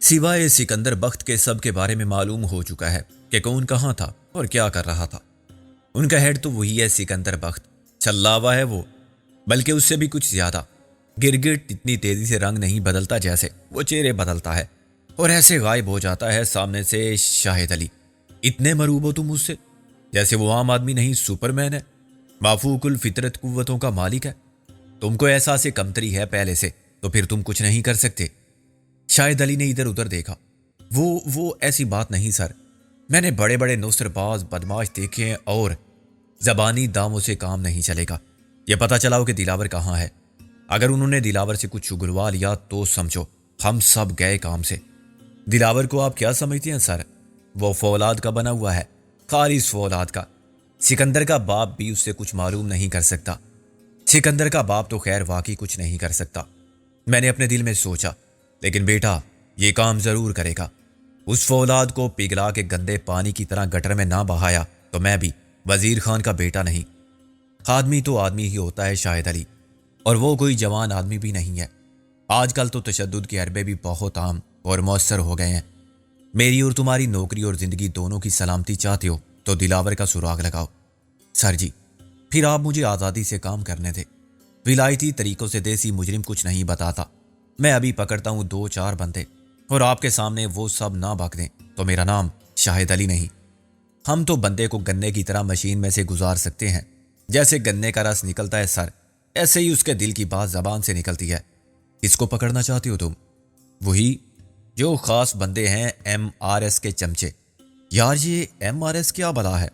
سوائے سکندر بخت کے سب کے بارے میں معلوم ہو چکا ہے کہ کون کہاں تھا اور کیا کر رہا تھا۔ ان کا ہیڈ تو وہی ہے، سکندر بخت چلا ہوا ہے وہ، بلکہ اس سے بھی کچھ زیادہ۔ گرگٹ اتنی تیزی سے رنگ نہیں بدلتا جیسے وہ چہرے بدلتا ہے، اور ایسے غائب ہو جاتا ہے سامنے سے شاہد علی۔ اتنے مروب ہو تم اس سے، جیسے وہ عام آدمی نہیں، سپرمین ہے، مافوق الفطرت قوتوں کا مالک ہے۔ تم کو احساس کمتری ہے پہلے سے، تو پھر تم کچھ نہیں کر سکتے۔ شاہد علی نے ادھر ادھر دیکھا۔ وہ ایسی بات نہیں سر، میں نے بڑے بڑے نصر باز بدماش دیکھے ہیں، اور زبانی داموں سے کام نہیں چلے گا۔ یہ پتہ چلا ہو کہ دلاور کہاں ہے۔ اگر انہوں نے دلاور سے کچھ اگلوا لیا تو سمجھو ہم سب گئے کام سے۔ دلاور کو آپ کیا سمجھتے ہیں سر؟ وہ فولاد کا بنا ہوا ہے، خالص فولاد کا۔ سکندر کا باپ بھی اس سے کچھ معلوم نہیں کر سکتا۔ سکندر کا باپ تو خیر واقعی کچھ نہیں کر سکتا، میں نے اپنے دل میں سوچا، لیکن بیٹا یہ کام ضرور کرے گا۔ اس فولاد کو پگھلا کے گندے پانی کی طرح گٹر میں نہ بہایا تو میں بھی وزیر خان کا بیٹا نہیں۔ آدمی تو آدمی ہی ہوتا ہے شاہد علی، اور وہ کوئی جوان آدمی بھی نہیں ہے۔ آج کل تو تشدد کے حربے بھی بہت عام اور مؤثر ہو گئے ہیں۔ میری اور تمہاری نوکری اور زندگی دونوں کی سلامتی چاہتے ہو تو دلاور کا سراغ لگاؤ۔ سر جی، پھر آپ مجھے آزادی سے کام کرنے دیں۔ ولایتی طریقوں سے دیسی مجرم کچھ نہیں بتاتا۔ میں ابھی پکڑتا ہوں 2-4 بندے، اور آپ کے سامنے وہ سب نہ بک دیں تو میرا نام شاہد علی نہیں۔ ہم تو بندے کو گنے کی طرح مشین میں سے گزار سکتے ہیں۔ جیسے گنے کا رس نکلتا ہے سر، ایسے ہی اس کے دل کی بات زبان سے نکلتی ہے۔ اس کو پکڑنا چاہتے ہو تم؟ وہی جو خاص بندے ہیں، MRS کے چمچے۔ یار یہ MRS کیا بلا ہے؟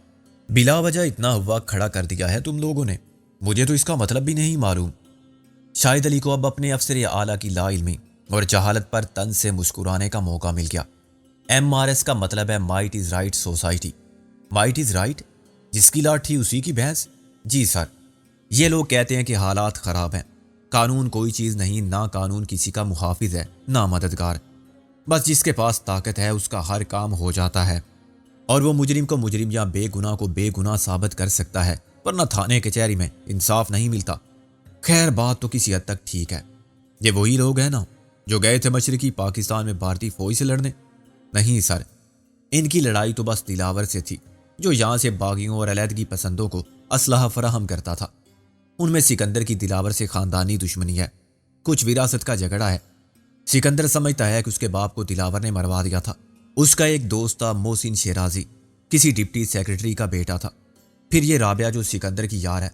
بلا وجہ اتنا ہوا کھڑا کر دیا ہے تم لوگوں نے، مجھے تو اس کا مطلب بھی نہیں معلوم۔ شاہد علی کو اب اپنے افسر اعلیٰ کی لا علمی اور جہالت پر طنز سے مسکرانے کا موقع مل گیا۔ MRS کا مطلب ہے might is right society. Might is right? جس کی لاٹھی اسی کی بھینس؟ جی سر، یہ لوگ کہتے ہیں کہ حالات خراب ہیں، قانون کوئی چیز نہیں، نہ قانون کسی کا محافظ ہے نہ مددگار، بس جس کے پاس طاقت ہے اس کا ہر کام ہو جاتا ہے، اور وہ مجرم کو مجرم یا بے گناہ کو بے گناہ ثابت کر سکتا ہے، ورنہ تھانے کچہری میں انصاف نہیں ملتا۔ خیر بات تو کسی حد تک ٹھیک ہے۔ یہ وہی لوگ ہیں نا جو گئے تھے مشرقی پاکستان میں بھارتی فوج سے لڑنے؟ نہیں سر، ان کی لڑائی تو بس دلاور سے تھی، جو یہاں سے باغیوں اور علیحدگی پسندوں کو اسلحہ فراہم کرتا تھا۔ ان میں سکندر کی دلاور سے خاندانی دشمنی ہے، کچھ وراثت کا جھگڑا ہے۔ سکندر سمجھتا ہے کہ اس کے باپ کو دلاور نے مروا دیا تھا۔ اس کا ایک دوست تھا محسن شیرازی، کسی ڈپٹی سیکرٹری کا بیٹا تھا۔ پھر یہ رابعہ جو سکندر کی یار ہے۔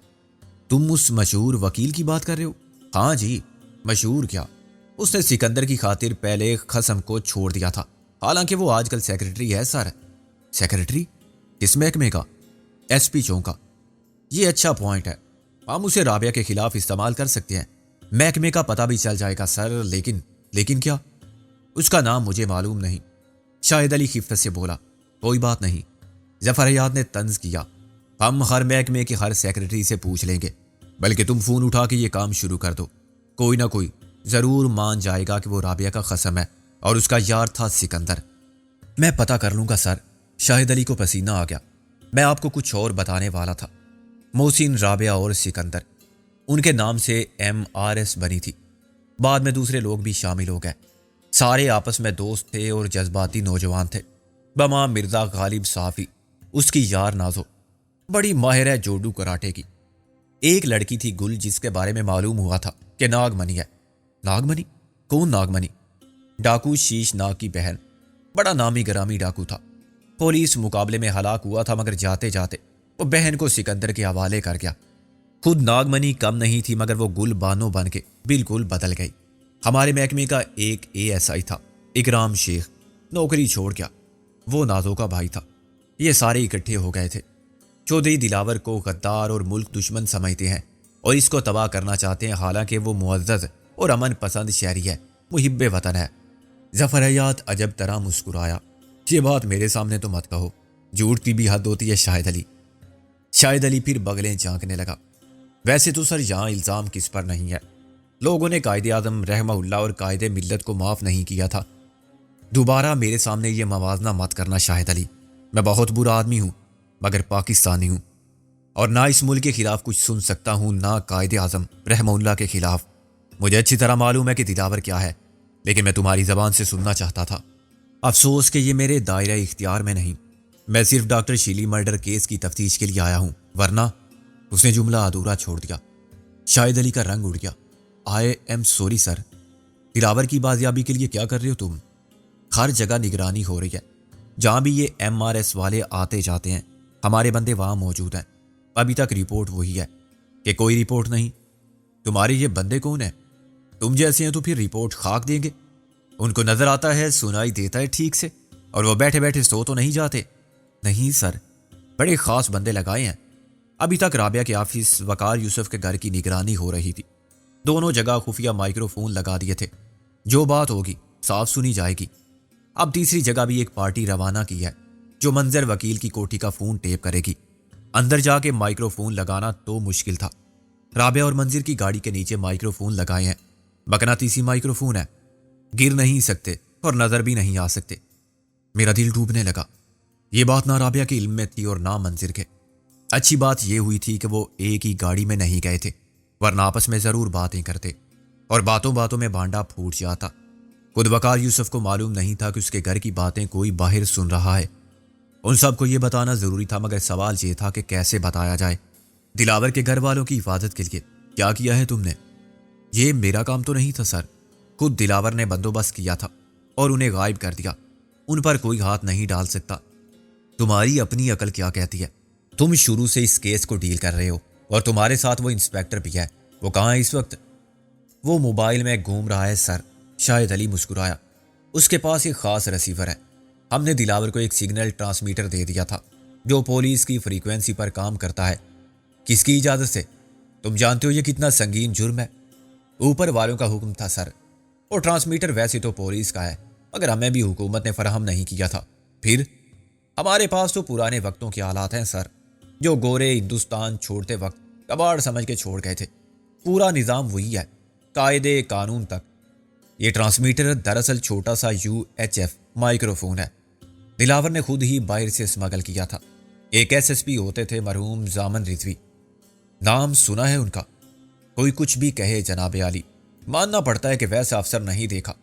تم اس مشہور وکیل کی بات کر رہے ہو؟ ہاں جی، مشہور کیا، اس نے سکندر کی خاطر پہلے خصم کو چھوڑ دیا تھا، حالانکہ وہ آج کل سیکرٹری ہے سر۔ سیکرٹری؟ کس محکمے کا؟ SP چونکا۔ یہ اچھا پوائنٹ ہے، ہم اسے رابعہ کے خلاف استعمال کر سکتے ہیں۔ محکمے کا پتہ بھی چل جائے گا سر، لیکن کیا؟ اس کا نام مجھے معلوم نہیں۔ شاہد علی خفت سے بولا۔ کوئی بات نہیں، ظفر حیات نے طنز کیا، ہم ہر محکمے کے ہر سیکرٹری سے پوچھ لیں گے، بلکہ تم فون اٹھا کے یہ کام شروع کر دو، کوئی نہ کوئی ضرور مان جائے گا کہ وہ رابعہ کا خصم ہے اور اس کا یار تھا سکندر۔ میں پتہ کر لوں گا سر۔ شاہد علی کو پسینہ آ گیا۔ میں آپ کو کچھ اور بتانے والا تھا۔ محسن، رابعہ اور سکندر، ان کے نام سے MRS بنی تھی۔ بعد میں دوسرے لوگ بھی شامل ہو گئے۔ سارے آپس میں دوست تھے اور جذباتی نوجوان تھے، بما مرزا غالب صافی، اس کی یار نازو، بڑی ماہر ہے جوڈو کراٹے کی۔ ایک لڑکی تھی گل، جس کے بارے میں معلوم ہوا تھا کہ ناگمنی ہے۔ ناگمنی؟ کون ناگمنی؟ ڈاکو شیش ناگ کی بہن، بڑا نامی گرامی ڈاکو تھا۔ پولیس مقابلے میں ہلاک ہوا تھا، مگر جاتے جاتے وہ بہن کو سکندر کے حوالے کر گیا۔ خود ناگمنی کم نہیں تھی، مگر وہ گل بانو بن کے بالکل بدل گئی۔ ہمارے محکمے کا ایک ASI تھا، اکرام شیخ، نوکری چھوڑ گیا، وہ نازو کا بھائی تھا۔ یہ سارے اکٹھے ہو گئے تھے۔ چودھری دلاور کو غدار اور ملک دشمن سمجھتے ہیں اور اس کو تباہ کرنا چاہتے ہیں، حالانکہ وہ معزز اور امن پسند شہری ہے، محب وطن ہے۔ ظفر حیات عجب طرح مسکرایا۔ یہ بات میرے سامنے تو مت کہو، جھوٹ کی بھی حد ہوتی ہے شاہد علی۔ شاہد علی پھر بغلیں جھانکنے لگا۔ ویسے تو سر یہاں الزام کس پر نہیں ہے، لوگوں نے قائد اعظم رحمہ اللہ اور قائد ملت کو معاف نہیں کیا تھا۔ دوبارہ میرے سامنے یہ موازنہ مت کرنا شاہد علی، میں بہت برا آدمی ہوں مگر پاکستانی ہوں، اور نہ اس ملک کے خلاف کچھ سن سکتا ہوں، نہ قائد اعظم رحمہ اللہ کے خلاف۔ مجھے اچھی طرح معلوم ہے کہ دلاور کیا ہے، لیکن میں تمہاری زبان سے سننا چاہتا تھا۔ افسوس کہ یہ میرے دائرہ اختیار میں نہیں۔ میں صرف ڈاکٹر شیلی مرڈر کیس کی تفتیش کے لیے آیا ہوں، ورنہ اس نے جملہ ادھورا چھوڑ دیا۔ شاہد علی کا رنگ اڑ گیا۔ I am sorry sir. دلاور کی بازیابی کے لیے کیا کر رہے ہو تم؟ ہر جگہ نگرانی ہو رہی ہے، جہاں بھی یہ MRS والے آتے جاتے ہیں ہمارے بندے وہاں موجود ہیں۔ ابھی تک رپورٹ وہی ہے کہ کوئی رپورٹ نہیں۔ تمہارے یہ بندے کون ہیں؟ تم جیسے ہیں تو پھر رپورٹ خاک دیں گے۔ ان کو نظر آتا ہے، سنائی دیتا ہے ٹھیک سے، اور وہ بیٹھے بیٹھے سو تو نہیں جاتے؟ نہیں سر، بڑے خاص بندے لگائے ہیں۔ ابھی تک رابعہ کے آفس وقار یوسف کے گھر کی نگرانی ہو رہی تھی۔ دونوں جگہ خفیہ مائکرو فون لگا دیے تھے، جو بات ہوگی صاف سنی جائے گی۔ اب تیسری جگہ بھی ایک پارٹی روانہ کی ہے جو منظر وکیل کی کوٹھی کا فون ٹیپ کرے گی۔ اندر جا کے مائکرو فون لگانا تو مشکل تھا۔ رابعہ اور منظر کی گاڑی کے نیچے مائکرو فون لگائے ہیں، مقناطیسی مائکرو فون ہے، گر نہیں سکتے اور نظر بھی نہیں آ سکتے۔ میرا دل ڈوبنے لگا۔ یہ بات نہ رابعہ کے علم میں تھی اور نہ منظر کے۔ اچھی بات یہ ہوئی تھی کہ وہ ایک ہی گاڑی میں نہیں گئے تھے، ورنہ آپس میں ضرور باتیں کرتے اور باتوں باتوں میں بانڈا پھوٹ جاتا۔ خود وقار یوسف کو معلوم نہیں تھا کہ اس کے گھر کی باتیں کوئی باہر سن رہا ہے۔ ان سب کو یہ بتانا ضروری تھا، مگر سوال یہ تھا کہ کیسے بتایا جائے۔ دلاور کے گھر والوں کی حفاظت کے لیے کیا کیا ہے تم نے؟ یہ میرا کام تو نہیں تھا سر، خود دلاور نے بندوبست کیا تھا اور انہیں غائب کر دیا۔ ان پر کوئی ہاتھ نہیں ڈال سکتا۔ تمہاری اپنی عقل کیا کہتی ہے؟ تم شروع سے اس کیس کو ڈیل کر رہے ہو اور تمہارے ساتھ وہ انسپیکٹر بھی ہے۔ وہ کہاں ہے اس وقت؟ وہ موبائل میں گھوم رہا ہے سر۔ شاہد علی مسکرایا۔ اس کے پاس ایک خاص ریسیور ہے۔ ہم نے دلاور کو ایک سگنل ٹرانسمیٹر دے دیا تھا جو پولیس کی فریکوینسی پر کام کرتا ہے۔ کس کی اجازت سے؟ تم جانتے ہو یہ کتنا سنگین جرم ہے۔ اوپر والوں کا حکم تھا سر۔ اور ٹرانسمیٹر ویسے تو پولیس کا ہے، مگر ہمیں بھی حکومت نے فراہم نہیں کیا تھا۔ پھر ہمارے پاس تو پرانے وقتوں کے آلات ہیں سر، جو گورے ہندوستان چھوڑتے وقت کباڑ سمجھ کے چھوڑ گئے تھے۔ پورا نظام وہی ہے، قاعدے قانون تک۔ یہ ٹرانسمیٹر دراصل چھوٹا سا UHF مائکرو فون ہے، دلاور نے خود ہی باہر سے اسمگل کیا تھا۔ ایک SSP ہوتے تھے مرحوم زامن رضوی، نام سنا ہے ان کا؟ کوئی کچھ بھی کہے جناب عالی، ماننا پڑتا ہے کہ ویسا افسر نہیں دیکھا۔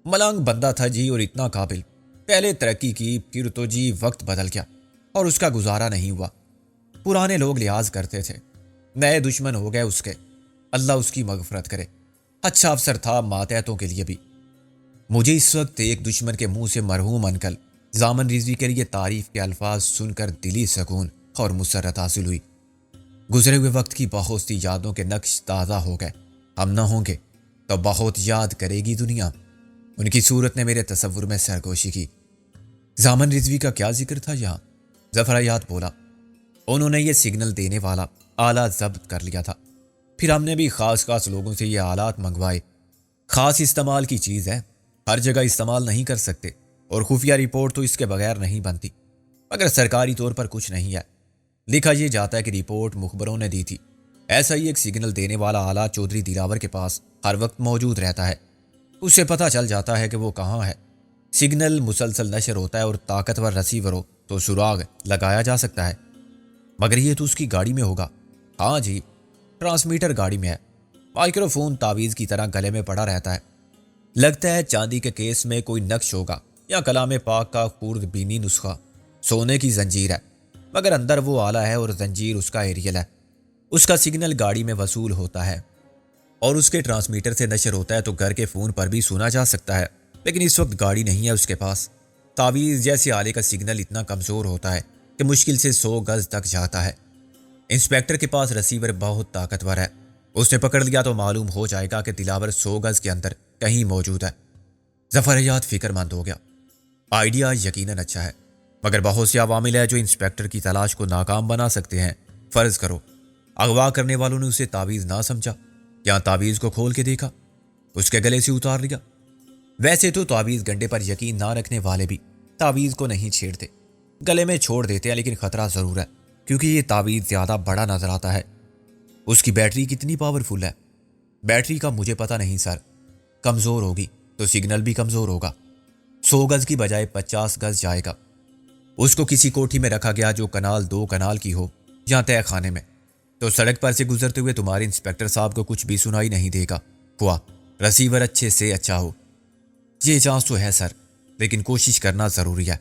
ملنگ بندہ تھا جی، اور اتنا قابل۔ پہلے ترقی کی، پھر تو جی وقت بدل گیا اور اس کا گزارا نہیں ہوا۔ پرانے لوگ لحاظ کرتے تھے، نئے دشمن ہو گئے اس کے، اللہ اس کی مغفرت کرے۔ اچھا افسر تھا ماتحتوں کے لیے بھی۔ مجھے اس وقت ایک دشمن کے منہ سے مرحوم انکل زامن رضوی کے لیے تعریف کے الفاظ سن کر دلی سکون اور مسرت حاصل ہوئی۔ گزرے ہوئے وقت کی بہت سی یادوں کے نقش تازہ ہو گئے۔ ہم نہ ہوں گے تو بہت یاد کرے گی دنیا۔ ان کی صورت نے میرے تصور میں سرگوشی کی۔ زامن رضوی کا کیا ذکر تھا یہاں؟ ظفر حیات بولا۔ انہوں نے یہ سگنل دینے والا آلہ ضبط کر لیا تھا، پھر ہم نے بھی خاص لوگوں سے یہ آلات منگوائے۔ خاص استعمال کی چیز ہے، ہر جگہ استعمال نہیں کر سکتے، اور خفیہ رپورٹ تو اس کے بغیر نہیں بنتی، مگر سرکاری طور پر کچھ نہیں ہے۔ لکھا یہ جاتا ہے کہ رپورٹ مخبروں نے دی تھی۔ ایسا ہی ایک سگنل دینے والا آلہ چودھری دلاور کے پاس ہر وقت موجود رہتا ہے۔ اس سے پتہ چل جاتا ہے کہ وہ کہاں ہے۔ سگنل مسلسل نشر ہوتا ہے اور طاقتور ریسیور ہو تو سراغ لگایا جا سکتا ہے۔ مگر یہ تو اس کی گاڑی میں ہوگا۔ ہاں جی، ٹرانسمیٹر گاڑی میں ہے، مائکرو فون تعویذ کی طرح گلے میں پڑا رہتا ہے۔ لگتا ہے چاندی کے کیس میں کوئی نقش ہوگا یا کلام پاک کا خورد بینی نسخہ۔ سونے کی زنجیر ہے، مگر اندر وہ آلہ ہے اور زنجیر اس کا ایریل ہے۔ اس کا سگنل گاڑی میں وصول ہوتا ہے اور اس کے ٹرانسمیٹر سے نشر ہوتا ہے تو گھر کے فون پر بھی سنا جا سکتا ہے، لیکن اس وقت گاڑی نہیں ہے اس کے پاس۔ تعویذ جیسے آلے کا سگنل اتنا کمزور ہوتا ہے کہ مشکل سے 100 گز تک جاتا ہے۔ انسپیکٹر کے پاس ریسیور بہت طاقتور ہے، اس نے پکڑ لیا تو معلوم ہو جائے گا کہ دلاور 100 گز کے اندر کہیں موجود ہے۔ ظفر حیات فکر مند ہو گیا۔ آئیڈیا یقیناً اچھا ہے، مگر بہت سے عوامل ہیں جو انسپیکٹر کی تلاش کو ناکام بنا سکتے ہیں۔ فرض کرو اغوا کرنے والوں نے اسے تعویذ نہ سمجھا، یا تعویذ کو کھول کے دیکھا، اس کے گلے سے اتار لیا۔ ویسے تو تعویذ گنڈے پر یقین نہ رکھنے والے بھی تعویذ کو نہیں چھیڑتے، گلے میں چھوڑ دیتے ہیں، لیکن خطرہ ضرور ہے کیونکہ یہ تعویذ زیادہ بڑا نظر آتا ہے۔ اس کی بیٹری کتنی پاورفل ہے؟ بیٹری کا مجھے پتہ نہیں سر، کمزور ہوگی تو سگنل بھی کمزور ہوگا۔ 100 گز کی بجائے 50 گز جائے گا۔ اس کو کسی کوٹھی میں رکھا گیا جو کنال 2 کنال کی ہو یا تہ خانے میں، تو سڑک پر سے گزرتے ہوئے تمہارے انسپیکٹر صاحب کو کچھ بھی سنائی نہیں دے گا، ہوا ریسیور اچھے سے اچھا ہو۔ یہ چانس تو ہے سر، لیکن کوشش کرنا ضروری ہے۔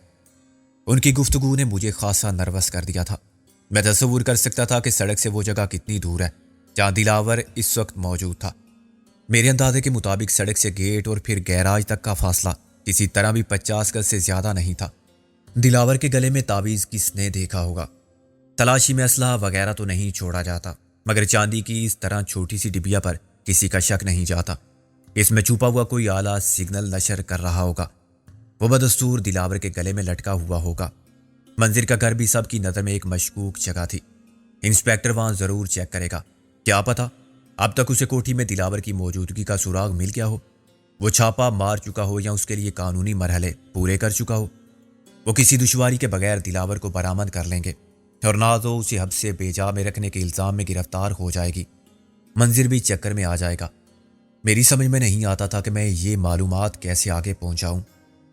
ان کی گفتگو نے مجھے خاصا نروس کر دیا تھا۔ میں تصور کر سکتا تھا کہ سڑک سے وہ جگہ کتنی دور ہے جہاں دلاور اس وقت موجود تھا۔ میرے اندازے کے مطابق سڑک سے گیٹ اور پھر گیراج تک کا فاصلہ کسی طرح بھی 50 گز سے زیادہ نہیں تھا۔ دلاور کے گلے میں تعویذ کس نے دیکھا ہوگا؟ تلاشی میں اسلحہ وغیرہ تو نہیں چھوڑا جاتا، مگر چاندی کی اس طرح چھوٹی سی ڈبیا پر کسی کا شک نہیں جاتا۔ اس میں چھپا ہوا کوئی آلہ سگنل نشر کر رہا ہوگا۔ وہ بدستور دلاور کے گلے میں لٹکا ہوا ہوگا۔ منظر کا گھر بھی سب کی نظر میں ایک مشکوک جگہ تھی۔ انسپیکٹر وہاں ضرور چیک کرے گا، کیا پتا اب تک اسے کوٹھی میں دلاور کی موجودگی کا سراغ مل گیا ہو، وہ چھاپا مار چکا ہو یا اس کے لیے قانونی مرحلے پورے کر چکا ہو۔ وہ کسی دشواری کے بغیر دلاور کو برآمد کر لیں گے اور نہ تو اسے حبس سے بیجا میں رکھنے کے الزام میں گرفتار ہو جائے گی۔ منظر بھی چکر میں آ جائے گا۔ میری سمجھ میں نہیں آتا تھا کہ میں یہ معلومات کیسے آگے پہنچاؤں۔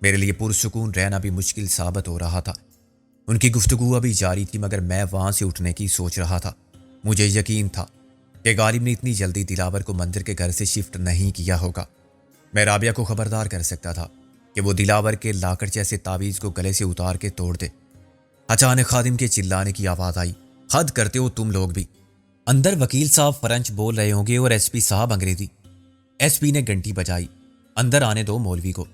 میرے لیے پرسکون رہنا بھی مشکل ثابت ہو رہا تھا۔ ان کی گفتگو ابھی جاری تھی، مگر میں وہاں سے اٹھنے کی سوچ رہا تھا۔ مجھے یقین تھا کہ غالب نے اتنی جلدی دلاور کو منظر کے گھر سے شفٹ نہیں کیا ہوگا۔ میں رابعہ کو خبردار کر سکتا تھا کہ وہ دلاور کے لاکر جیسے تعویذ کو گلے سے اتار کے توڑ دے۔ اچانک خادم کے چلانے کی آواز آئی، حد کرتے ہو تم لوگ بھی۔ اندر وکیل صاحب فرنچ بول رہے ہوں گے اور ایس پی صاحب انگریزی۔ ایس پی نے گھنٹی بجائی، اندر آنے دو مولوی کو۔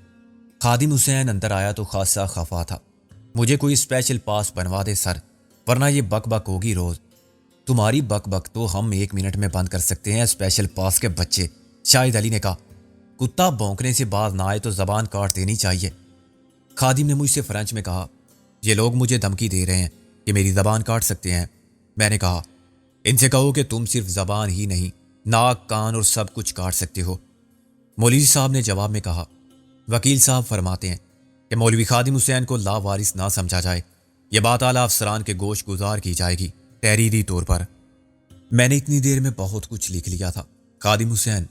خادم حسین اندر آیا تو خاصا خفا تھا۔ مجھے کوئی اسپیشل پاس بنوا دے سر، ورنہ یہ بک بک ہوگی روز۔ تمہاری بک بک تو ہم 1 منٹ میں بند کر سکتے ہیں، اسپیشل پاس کے بچے، شاہد علی نے کہا۔ کتا بھونکنے سے باز نہ آئے تو زبان کاٹ دینی چاہیے۔ خادم نے مجھ سے فرنچ میں کہا، یہ لوگ مجھے دھمکی دے رہے ہیں کہ میری زبان کاٹ سکتے ہیں۔ میں نے کہا، ان سے کہو کہ تم صرف زبان ہی نہیں، ناک، کان اور سب کچھ کاٹ سکتے ہو۔ مولوی صاحب نے جواب میں کہا، وکیل صاحب فرماتے ہیں کہ مولوی خادم حسین کو لاوارث نہ سمجھا جائے، یہ بات اعلیٰ افسران کے گوش گزار کی جائے گی تحریری طور پر۔ میں نے اتنی دیر میں بہت کچھ لکھ لیا تھا۔ خادم حسین،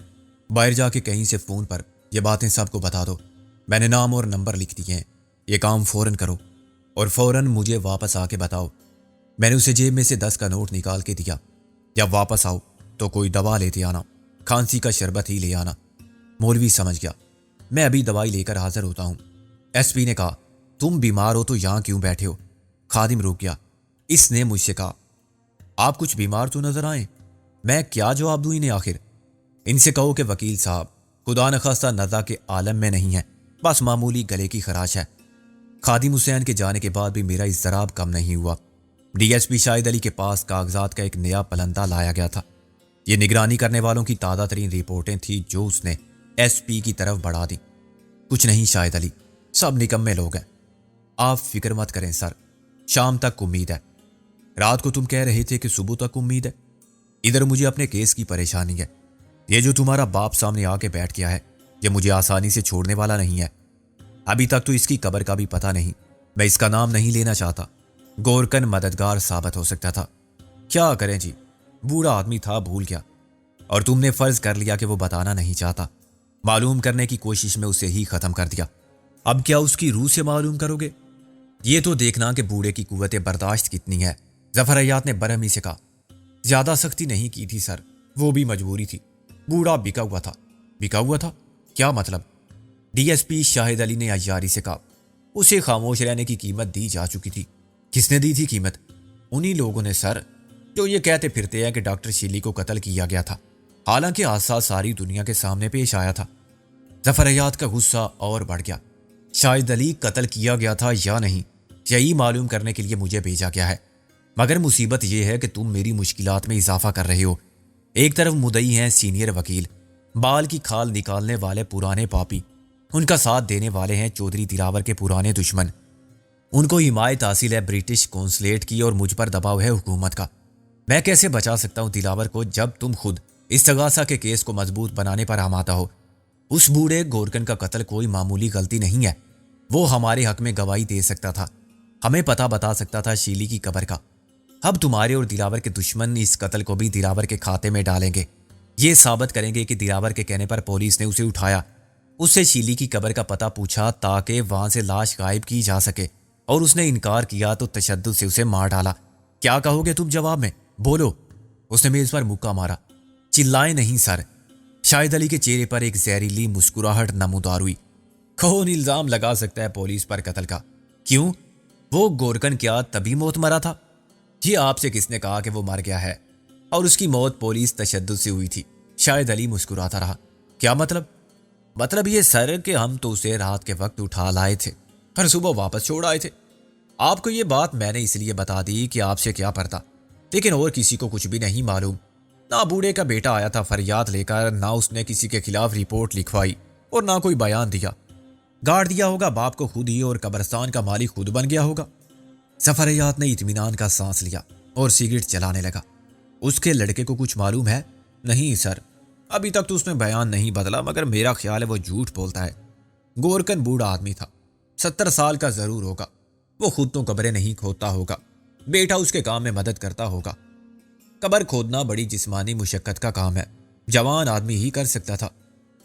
باہر جا کے کہیں سے فون پر یہ باتیں سب کو بتا دو۔ میں نے نام اور نمبر لکھ دیے ہیں، یہ کام فوراً کرو اور فوراً مجھے واپس آ کے بتاؤ۔ میں نے اسے جیب میں سے 10 کا نوٹ نکال کے دیا، جب واپس آؤ تو کوئی دوا لیتے آنا، کھانسی کا شربت ہی لے آنا۔ مولوی سمجھ گیا، میں ابھی دوائی لے کر حاضر ہوتا ہوں۔ ایس پی نے کہا، تم بیمار ہو تو یہاں کیوں بیٹھے ہو؟ خادم رک گیا۔ اس نے مجھ سے کہا، آپ کچھ بیمار تو نظر آئیں۔ میں کیا جواب دوں انہیں آخر؟ ان سے کہو کہ وکیل صاحب خدا نخواستہ نزا کے عالم میں نہیں ہے، بس معمولی گلے کی خراش ہے۔ خادم حسین کے جانے کے بعد بھی میرا اضطراب کم نہیں ہوا۔ ڈی ایس پی شاہد علی کے پاس کاغذات کا ایک نیا پلندہ لایا گیا تھا۔ یہ نگرانی کرنے والوں کی تازہ ترین رپورٹیں تھیں جو اس نے ایس پی کی طرف بڑھا دی۔ کچھ نہیں شاہد علی، سب نکمے لوگ ہیں۔ آپ فکر مت کریں سر، شام تک امید ہے۔ رات کو تم کہہ رہے تھے کہ صبح تک امید ہے۔ ادھر مجھے اپنے کیس کی پریشانی ہے۔ یہ جو تمہارا باپ سامنے آ کے بیٹھ گیا ہے، یہ مجھے آسانی سے چھوڑنے والا نہیں ہے۔ ابھی تک تو اس کی قبر کا بھی پتہ نہیں۔ میں اس کا نام نہیں لینا چاہتا۔ گورکن مددگار ثابت ہو سکتا تھا۔ کیا کریں جی، بوڑھا آدمی تھا، بھول گیا، اور تم نے فرض کر لیا کہ وہ بتانا نہیں چاہتا۔ معلوم کرنے کی کوشش میں اسے ہی ختم کر دیا۔ اب کیا اس کی روح سے معلوم کرو گے؟ یہ تو دیکھنا کہ بوڑھے کی قوت برداشت کتنی ہے۔ ظفر حیات نے برہمی سے کہا، زیادہ سختی نہیں کی تھی سر، وہ بھی مجبوری تھی۔ بوڑھا بکا ہوا تھا۔ بکا ہوا تھا؟ کیا مطلب؟ ڈی ایس پی شاہد علی نے عیاری سے کہا، اسے خاموش رہنے کی قیمت دی جا چکی تھی۔ کس نے دی تھی قیمت؟ انہی لوگوں نے سر، جو یہ کہتے پھرتے ہیں کہ ڈاکٹر شیلی کو قتل کیا گیا تھا، حالانکہ حادثہ ساری دنیا کے سامنے پیش آیا تھا۔ ظفر حیات کا غصہ اور بڑھ گیا۔ شاہد علی قتل کیا گیا تھا یا نہیں، یہی معلوم کرنے کے لیے مجھے بھیجا گیا ہے۔ مگر مصیبت یہ ہے کہ تم میری مشکلات میں اضافہ کر رہے ہو۔ ایک طرف مدعی ہیں سینئر وکیل، بال کی کھال نکالنے والے پرانے پاپی، ان کا ساتھ دینے والے ہیں چودھری دلاور کے پرانے دشمن۔ ان کو حمایت حاصل ہے برٹش قونصلیٹ کی اور مجھ پر دباؤ ہے حکومت کا۔ میں کیسے بچا سکتا ہوں دلاور کو جب تم خود استغاثہ کے کیس کو مضبوط بنانے پر آمادہ ہو؟ اس بوڑھے گورکن کا قتل کوئی معمولی غلطی نہیں ہے۔ وہ ہمارے حق میں گواہی دے سکتا تھا، ہمیں پتہ بتا سکتا تھا شیلی کی قبر کا۔ اب تمہارے اور دلاور کے دشمن اس قتل کو بھی دلاور کے کھاتے میں ڈالیں گے۔ یہ ثابت کریں گے کہ دلاور کے کہنے پر پولیس نے اسے اٹھایا، اس سے شیلی کی قبر کا پتہ پوچھا تاکہ وہاں سے لاش غائب کی جا سکے، اور اس نے انکار کیا تو تشدد سے اسے مار ڈالا۔ کیا کہو گے تم جواب میں؟ بولو۔ اس نے میز پر مکہ مارا۔ چلائیں نہیں سر۔ شاہد علی کے چہرے پر ایک زہریلی مسکراہٹ نمودار ہوئی۔ کون الزام لگا سکتا ہے پولیس پر قتل کا؟ کیوں؟ وہ گورکن کیا تبھی موت مرا تھا؟ یہ آپ سے کس نے کہا کہ وہ مر گیا ہے اور اس کی موت پولیس تشدد سے ہوئی تھی؟ شاہد علی مسکراتا رہا۔ کیا مطلب؟ مطلب یہ سر کہ ہم تو اسے رات کے وقت اٹھا لائے تھے اور صبح واپس چھوڑ آئے تھے۔ آپ کو یہ بات میں نے اس لیے بتا دی کہ آپ سے کیا پڑتا، لیکن اور کسی کو کچھ بھی نہیں معلوم۔ نہ بوڑھے کا بیٹا آیا تھا فریاد لے کر، نہ اس نے کسی کے خلاف رپورٹ لکھوائی اور نہ کوئی بیان دیا۔ گاڑ دیا ہوگا باپ کو خود ہی اور قبرستان کا مالک خود بن گیا ہوگا۔ ظفریات نے اطمینان کا سانس لیا اور سگریٹ چلانے لگا۔ اس کے لڑکے کو کچھ معلوم ہے؟ نہیں سر، ابھی تک تو اس نے بیان نہیں بدلا، مگر میرا خیال ہے وہ جھوٹ بولتا ہے۔ گورکن بوڑھا آدمی تھا، 70 سال کا ضرور ہوگا۔ وہ خود تو قبریں نہیں کھودتا ہوگا، بیٹا اس کے کام میں مدد کرتا ہوگا۔ قبر کھودنا بڑی جسمانی مشقت کا کام ہے، جوان آدمی ہی کر سکتا تھا۔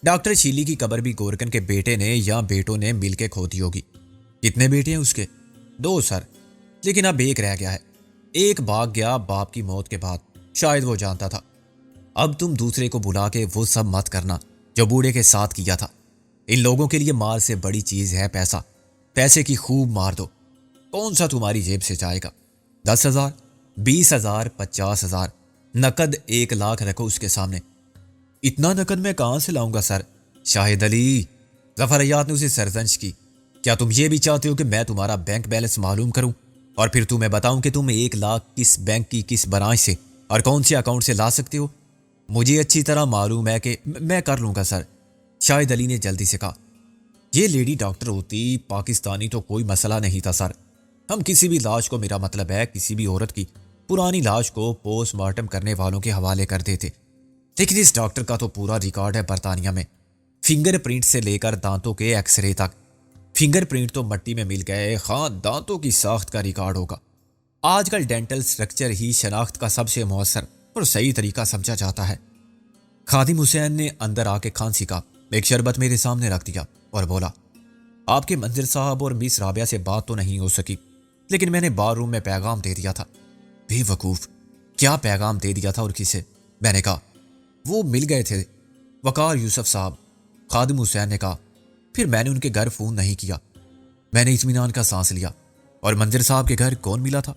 ڈاکٹر شیلی کی قبر بھی گورکن کے بیٹے نے یا بیٹوں نے مل کے کھودی ہوگی۔ کتنے بیٹے ہیں اس کے؟ 2 سر، لیکن اب ایک رہ گیا ہے۔ ایک بھاگ گیا باپ کی موت کے بعد، شاید وہ جانتا تھا۔ اب تم دوسرے کو بلا کے وہ سب مت کرنا جو بوڑھے کے ساتھ کیا تھا۔ ان لوگوں کے لیے مال سے بڑی چیز ہے پیسہ۔ پیسے کی خوب مار دو۔ کون سا تمہاری جیب سے جائے گا؟ 10,000، 20,000، 50,000، نقد 1 لاکھ رکھو اس کے سامنے۔ اتنا نقد میں کہاں سے لاؤں گا سر؟ شاہد علی، ظفریات نے اسے سرزنش کی۔ کیا تم یہ بھی چاہتے ہو کہ میں تمہارا بینک بیلنس معلوم کروں اور پھر تمہیں بتاؤں کہ تم 1 لاکھ کس بینک کی کس برانچ سے اور کون سے اکاؤنٹ سے لا سکتے ہو؟ مجھے اچھی طرح معلوم ہے کہ میں کر لوں گا سر، شاہد علی نے جلدی سے کہا۔ یہ لیڈی ڈاکٹر ہوتی پاکستانی تو کوئی مسئلہ نہیں تھا سر۔ ہم کسی بھی لاش کو، میرا مطلب ہے کسی بھی عورت کی پرانی لاش کو پوسٹ مارٹم کرنے والوں کے حوالے کر دیتے، لیکن اس ڈاکٹر کا تو پورا ریکارڈ ہے برطانیہ میں، فنگر پرنٹ سے لے کر دانتوں کے ایکس رے تک۔ فنگر پرنٹ تو مٹی میں مل گئے، ہاں دانتوں کی ساخت کا ریکارڈ ہوگا۔ آج کل ڈینٹل سٹرکچر ہی شناخت کا سب سے مؤثر اور صحیح طریقہ سمجھا جاتا ہے۔ خادم حسین نے اندر آ کے کھانسی کا ایک شربت میرے سامنے رکھ دیا اور بولا، آپ کے منظر صاحب اور مس رابعہ سے بات تو نہیں ہو سکی، لیکن میں نے بار روم میں پیغام دے دیا تھا۔ بے وقوف، کیا پیغام دے دیا تھا اور کسے؟ میں نے کہا، وہ مل گئے تھے وقار یوسف صاحب، خادم حسین نے کہا۔ پھر میں نے ان کے گھر فون نہیں کیا۔ میں نے اطمینان کا سانس لیا۔ اور منظر صاحب کے گھر کون ملا تھا؟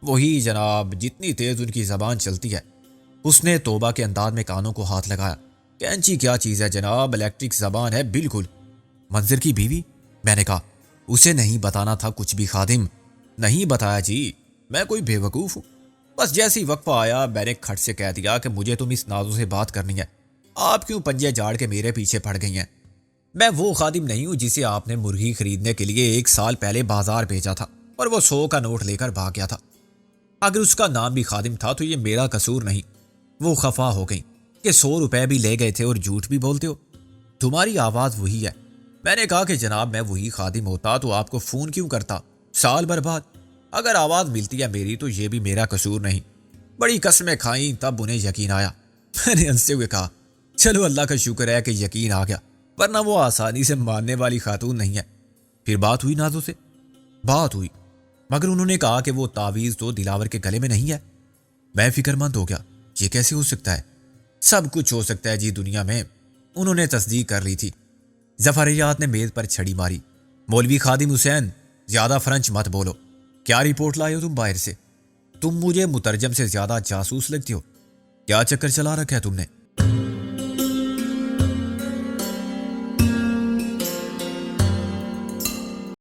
وہی جناب، جتنی تیز ان کی زبان چلتی ہے۔ اس نے توبہ کے انداز میں کانوں کو ہاتھ لگایا۔ کینچی کیا چیز ہے جناب، الیکٹرک زبان ہے بالکل۔ منظر کی بیوی؟ میں نے کہا، اسے نہیں بتانا تھا کچھ بھی خادم۔ نہیں بتایا جی، میں کوئی بے وقوف ہوں؟ بس جیسے ہی وقفہ آیا میں نے کھٹ سے کہہ دیا کہ مجھے تم اس نازو سے بات کرنی ہے۔ آپ کیوں پنجے جاڑ کے میرے پیچھے پڑ گئی ہیں؟ میں وہ خادم نہیں ہوں جسے آپ نے مرغی خریدنے کے لیے 1 سال پہلے بازار بھیجا تھا اور وہ 100 کا نوٹ لے کر بھاگ گیا تھا۔ اگر اس کا نام بھی خادم تھا تو یہ میرا قصور نہیں۔ وہ خفا ہو گئی کہ 100 روپے بھی لے گئے تھے اور جھوٹ بھی بولتے ہو۔ تمہاری آواز وہی ہے۔ میں نے کہا کہ جناب میں وہی خادم ہوتا تو آپ کو فون کیوں کرتا سال بھر بعد؟ اگر آواز ملتی ہے میری تو یہ بھی میرا قصور نہیں۔ بڑی قسمیں کھائیں تب انہیں یقین آیا۔ میں نے ہنستے ہوئے کہا، چلو اللہ کا شکر ہے کہ یقین آ گیا، ورنہ وہ آسانی سے ماننے والی خاتون نہیں ہے۔ پھر بات ہوئی نازو سے؟ بات ہوئی، مگر انہوں نے کہا کہ وہ تعویذ تو دلاور کے گلے میں نہیں ہے۔ میں فکر مند ہو گیا، یہ کیسے ہو سکتا ہے؟ سب کچھ ہو سکتا ہے جی دنیا میں۔ انہوں نے تصدیق کر لی تھی۔ ظفریات نے میز پر چھڑی ماری۔ مولوی خادم حسین، زیادہ فرنچ مت بولو۔ کیا رپورٹ لائے ہو تم باہر سے؟ تم مجھے مترجم سے زیادہ جاسوس لگتی ہو۔ کیا چکر چلا رکھا ہے تم نے؟